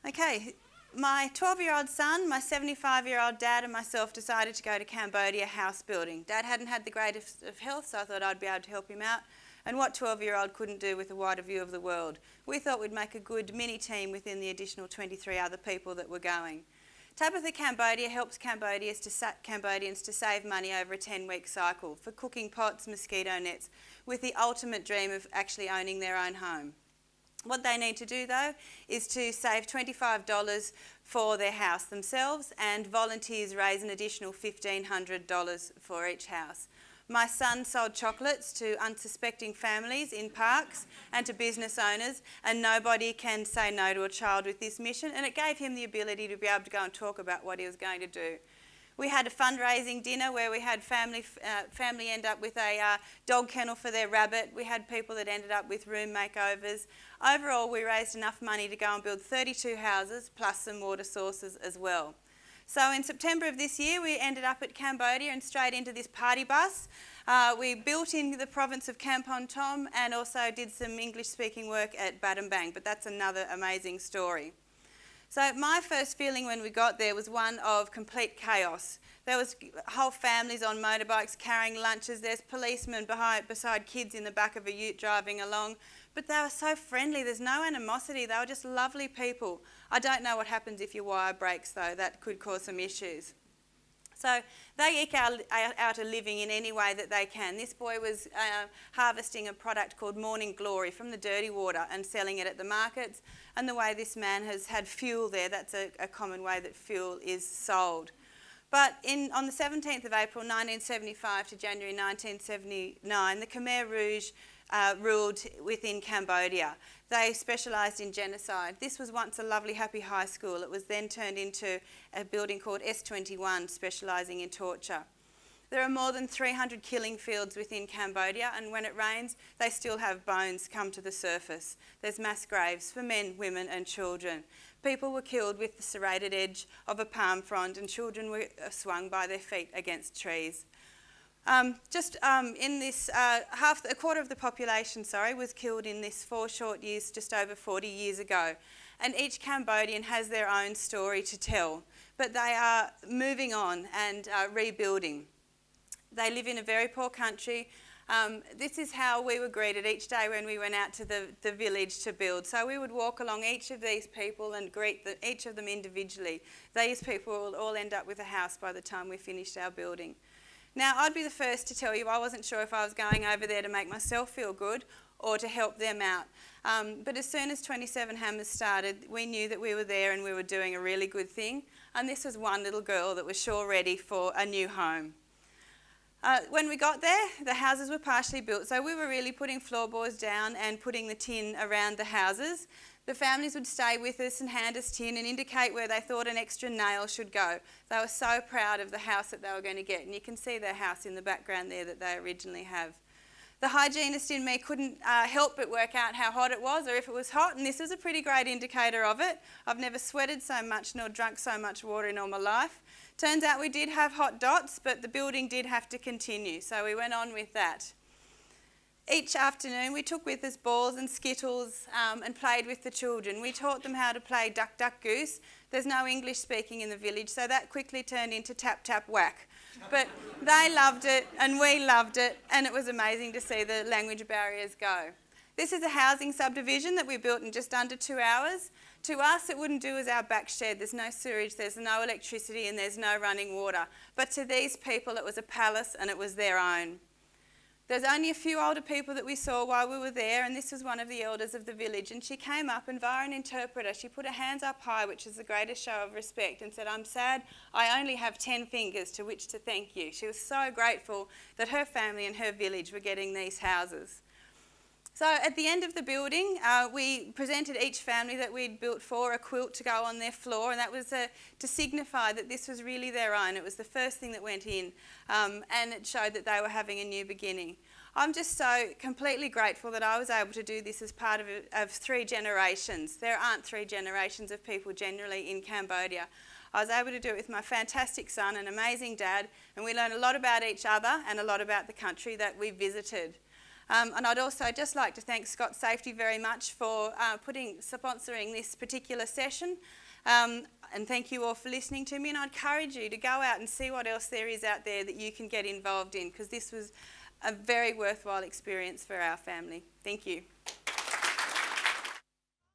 Okay, my 12-year-old son, my 75-year-old dad and myself decided to go to Cambodia house building. Dad hadn't had the greatest of health, so I thought I'd be able to help him out. And what 12-year-old couldn't do with a wider view of the world? We thought we'd make a good mini team within the additional 23 other people that were going. Tabitha Cambodia helps Cambodians to save money over a 10-week cycle for cooking pots, mosquito nets, with the ultimate dream of actually owning their own home. What they need to do though is to save $25 for their house themselves, and volunteers raise an additional $1,500 for each house. My son sold chocolates to unsuspecting families in parks and to business owners, and nobody can say no to a child with this mission, and it gave him the ability to be able to go and talk about what he was going to do. We had a fundraising dinner where we had family end up with a dog kennel for their rabbit. We had people that ended up with room makeovers. Overall, we raised enough money to go and build 32 houses plus some water sources as well. So in September of this year, we ended up at Cambodia and straight into this party bus. We built in the province of Kampong Tom and also did some English-speaking work at Battambang, but that's another amazing story. So my first feeling when we got there was one of complete chaos. There was whole families on motorbikes carrying lunches. There's policemen beside kids in the back of a ute driving along. But they were so friendly. There's no animosity. They were just lovely people. I don't know what happens if your wire breaks, though. That could cause some issues. So they eke out a living in any way that they can. This boy was harvesting a product called Morning Glory from the dirty water and selling it at the markets. And the way this man has had fuel there, that's a common way that fuel is sold. But on the 17th of April 1975 to January 1979, the Khmer Rouge ruled within Cambodia. They specialised in genocide. This was once a lovely, happy high school. It was then turned into a building called S21, specialising in torture. There are more than 300 killing fields within Cambodia, and when it rains, they still have bones come to the surface. There's mass graves for men, women and children. People were killed with the serrated edge of a palm frond, and children were swung by their feet against trees. A quarter of the population, was killed in this 4 short years, just over 40 years ago. And each Cambodian has their own story to tell, but they are moving on and rebuilding. They live in a very poor country. This is how we were greeted each day when we went out to the village to build. So we would walk along each of these people and greet each of them individually. These people will all end up with a house by the time we finished our building. Now, I'd be the first to tell you I wasn't sure if I was going over there to make myself feel good or to help them out. But as soon as 27 Hammers started, we knew that we were there and we were doing a really good thing. And this was one little girl that was sure ready for a new home. When we got there, the houses were partially built, so we were really putting floorboards down and putting the tin around the houses. The families would stay with us and hand us tin and indicate where they thought an extra nail should go. They were so proud of the house that they were going to get, and you can see their house in the background there that they originally have. The hygienist in me couldn't help but work out how hot it was or if it was hot, and this was a pretty great indicator of it. I've never sweated so much nor drunk so much water in all my life. Turns out we did have hot dots, but the building did have to continue, so we went on with that. Each afternoon we took with us balls and skittles and played with the children. We taught them how to play duck, duck, goose. There's no English speaking in the village, so that quickly turned into tap, tap, whack. But they loved it and we loved it, and it was amazing to see the language barriers go. This is a housing subdivision that we built in just under 2 hours. To us, it wouldn't do as our back shed. There's no sewage, there's no electricity, and there's no running water. But to these people, it was a palace and it was their own. There's only a few older people that we saw while we were there, and this was one of the elders of the village, and she came up and via an interpreter, she put her hands up high, which is the greatest show of respect, and said, "I'm sad, I only have 10 fingers to which to thank you." She was so grateful that her family and her village were getting these houses. So at the end of the building, we presented each family that we'd built for a quilt to go on their floor, and that was to signify that this was really their own. It was the first thing that went in, and it showed that they were having a new beginning. I'm just so completely grateful that I was able to do this as part of 3 generations. There aren't 3 generations of people generally in Cambodia. I was able to do it with my fantastic son, an amazing dad, and we learned a lot about each other and a lot about the country that we visited. And I'd also just like to thank Scott Safety very much for sponsoring this particular session. And thank you all for listening to me, and I encourage you to go out and see what else there is out there that you can get involved in, because this was a very worthwhile experience for our family. Thank you.